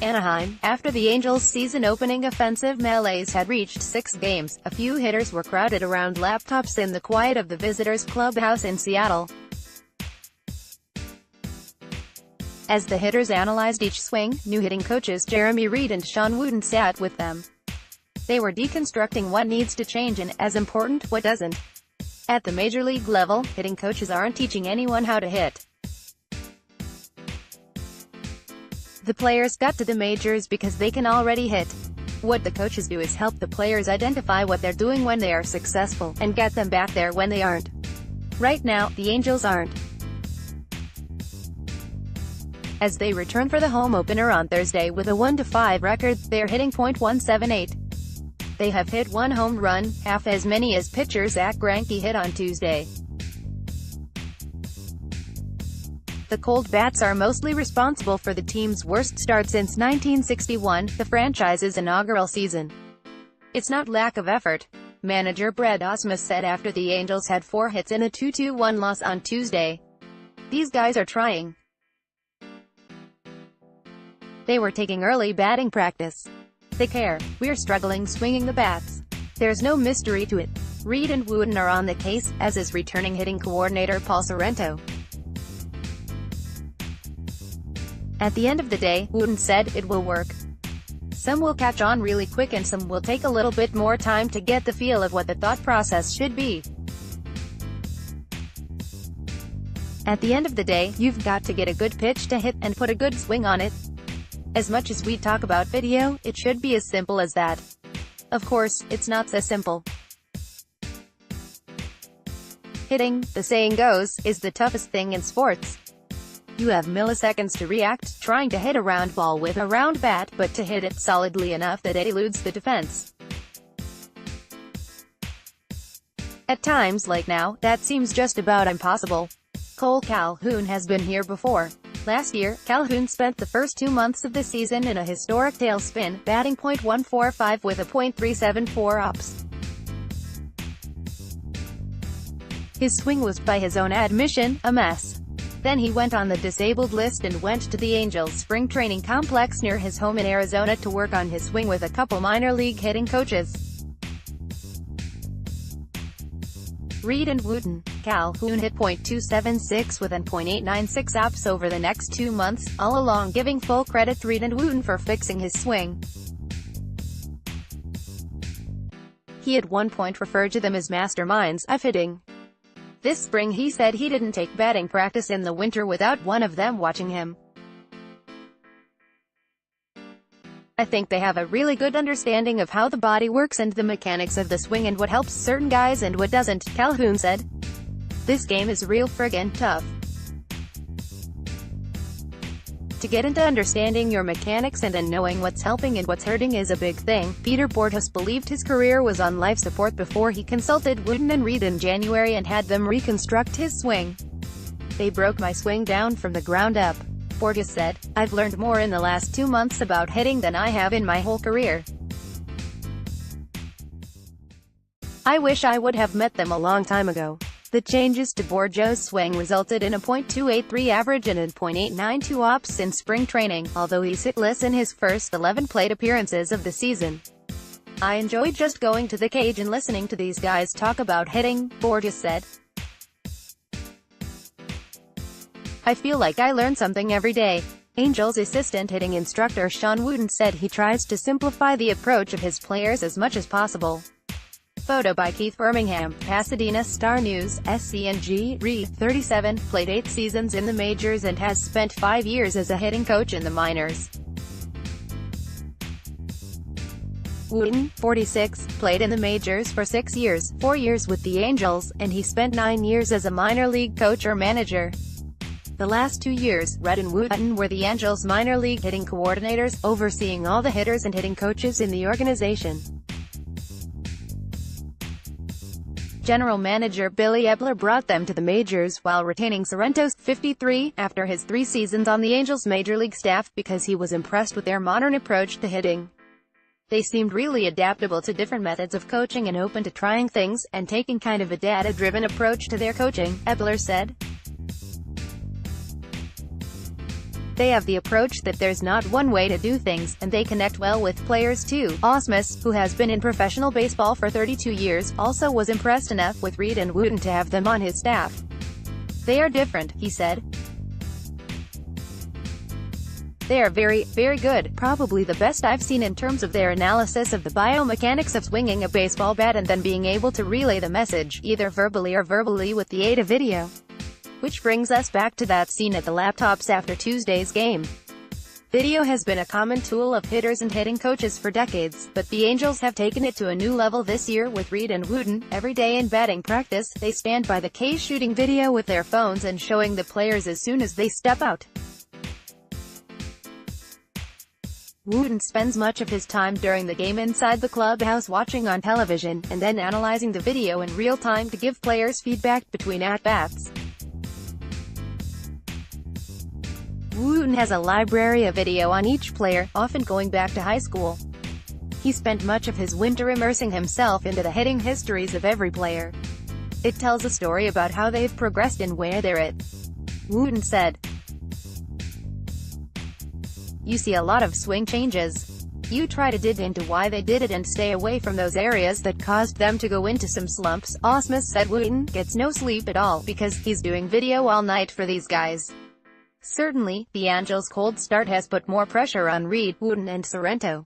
Anaheim. After the Angels' season-opening offensive malaise had reached 6 games, a few hitters were crowded around laptops in the quiet of the visitors' clubhouse in Seattle. As the hitters analyzed each swing, new hitting coaches Jeremy Reed and Shawn Wooten sat with them. They were deconstructing what needs to change and, as important, what doesn't. At the major league level, hitting coaches aren't teaching anyone how to hit. The players got to the majors because they can already hit. What the coaches do is help the players identify what they're doing when they are successful, and get them back there when they aren't. Right now, the Angels aren't. As they return for the home opener on Thursday with a 1-5 record, they're hitting .178. They have hit 1 home run, half as many as pitcher Zack Greinke hit on Tuesday. The cold bats are mostly responsible for the team's worst start since 1961, the franchise's inaugural season. It's not lack of effort, manager Brad Osmus said after the Angels had 4 hits in a 2-1 loss on Tuesday. These guys are trying. They were taking early batting practice. They care. We're struggling swinging the bats. There's no mystery to it. Reed and Wooten are on the case, as is returning hitting coordinator Paul Sorrento. At the end of the day, Wooten said, it will work. Some will catch on really quick and some will take a little bit more time to get the feel of what the thought process should be. At the end of the day, you've got to get a good pitch to hit, and put a good swing on it. As much as we talk about video, it should be as simple as that. Of course, it's not so simple. Hitting, the saying goes, is the toughest thing in sports. You have milliseconds to react, trying to hit a round ball with a round bat, but to hit it solidly enough that it eludes the defense. At times like now, that seems just about impossible. Cole Calhoun has been here before. Last year, Calhoun spent the first 2 months of the season in a historic tailspin, batting .145 with a .374 ops. His swing was, by his own admission, a mess. Then he went on the disabled list and went to the Angels spring training complex near his home in Arizona to work on his swing with a couple minor league hitting coaches. Reed and Wooten. Calhoun hit .276 with an .896 ops over the next 2 months, all along giving full credit to Reed and Wooten for fixing his swing. He at one point referred to them as masterminds of hitting. This spring he said he didn't take batting practice in the winter without one of them watching him. I think they have a really good understanding of how the body works and the mechanics of the swing and what helps certain guys and what doesn't, Calhoun said. This game is real friggin' tough. To get into understanding your mechanics and then knowing what's helping and what's hurting is a big thing. Peter Borges believed his career was on life support before he consulted Wooten and Reed in January and had them reconstruct his swing. They broke my swing down from the ground up. Borges said, I've learned more in the last 2 months about hitting than I have in my whole career. I wish I would have met them a long time ago. The changes to Borges' swing resulted in a .283 average and a .892 ops in spring training, although he's hitless in his first 11 plate appearances of the season. I enjoy just going to the cage and listening to these guys talk about hitting, Borges said. I feel like I learn something every day. Angels assistant hitting instructor Shawn Wooten said he tries to simplify the approach of his players as much as possible. Photo by Keith Birmingham, Pasadena Star News, SCNG. Reed, 37, played 8 seasons in the majors and has spent 5 years as a hitting coach in the minors. Wooten, 46, played in the majors for 6 years, 4 years with the Angels, and he spent 9 years as a minor league coach or manager. The last 2 years, Reed and Wooten were the Angels' minor league hitting coordinators, overseeing all the hitters and hitting coaches in the organization. General manager Billy Eppler brought them to the majors while retaining Sorrento, 53, after his 3 seasons on the Angels' major league staff, because he was impressed with their modern approach to hitting. They seemed really adaptable to different methods of coaching and open to trying things, and taking kind of a data-driven approach to their coaching, Eppler said. They have the approach that there's not one way to do things, and they connect well with players too. Osmus, who has been in professional baseball for 32 years, also was impressed enough with Reed and Wooten to have them on his staff. They are different, he said. They are very, very good, probably the best I've seen in terms of their analysis of the biomechanics of swinging a baseball bat and then being able to relay the message, either verbally or verbally with the aid of video. Which brings us back to that scene at the laptops after Tuesday's game. Video has been a common tool of hitters and hitting coaches for decades, but the Angels have taken it to a new level this year with Reed and Wooten. Every day in batting practice, they stand by the cage shooting video with their phones and showing the players as soon as they step out. Wooten spends much of his time during the game inside the clubhouse watching on television, and then analyzing the video in real time to give players feedback between at-bats. Wooten has a library of video on each player, often going back to high school. He spent much of his winter immersing himself into the hitting histories of every player. It tells a story about how they've progressed and where they're at. Wooten said, "You see a lot of swing changes. You try to dig into why they did it and stay away from those areas that caused them to go into some slumps." Osmus said Wooten gets no sleep at all because he's doing video all night for these guys. Certainly, the Angels' cold start has put more pressure on Reed, Wooten and Sorrento.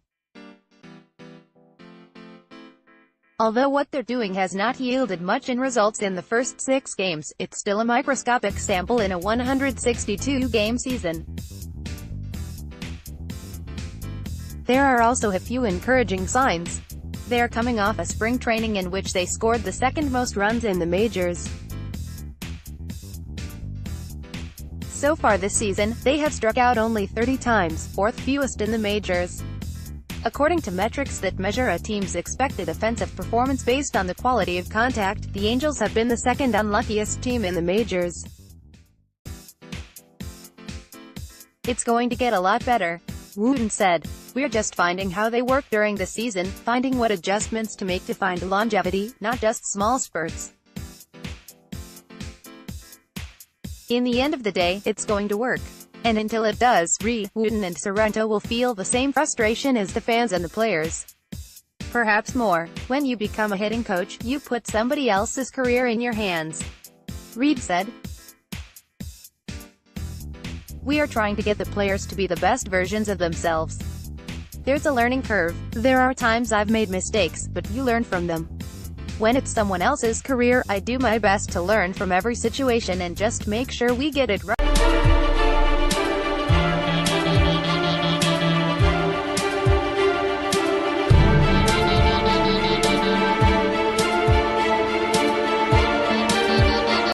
Although what they're doing has not yielded much in results in the first 6 games, it's still a microscopic sample in a 162-game season. There are also a few encouraging signs. They are coming off a spring training in which they scored the second most runs in the majors. So far this season, they have struck out only 30 times, 4th fewest in the majors. According to metrics that measure a team's expected offensive performance based on the quality of contact, the Angels have been the second unluckiest team in the majors. It's going to get a lot better, Wooten said. "We're just finding how they work during the season, finding what adjustments to make to find longevity, not just small spurts. In the end of the day, it's going to work. And until it does, Reed, Wooten and Sorrento will feel the same frustration as the fans and the players. Perhaps more. When you become a hitting coach, you put somebody else's career in your hands," Reed said. "We are trying to get the players to be the best versions of themselves. There's a learning curve. There are times I've made mistakes, but you learn from them. When it's someone else's career, I do my best to learn from every situation and just make sure we get it right."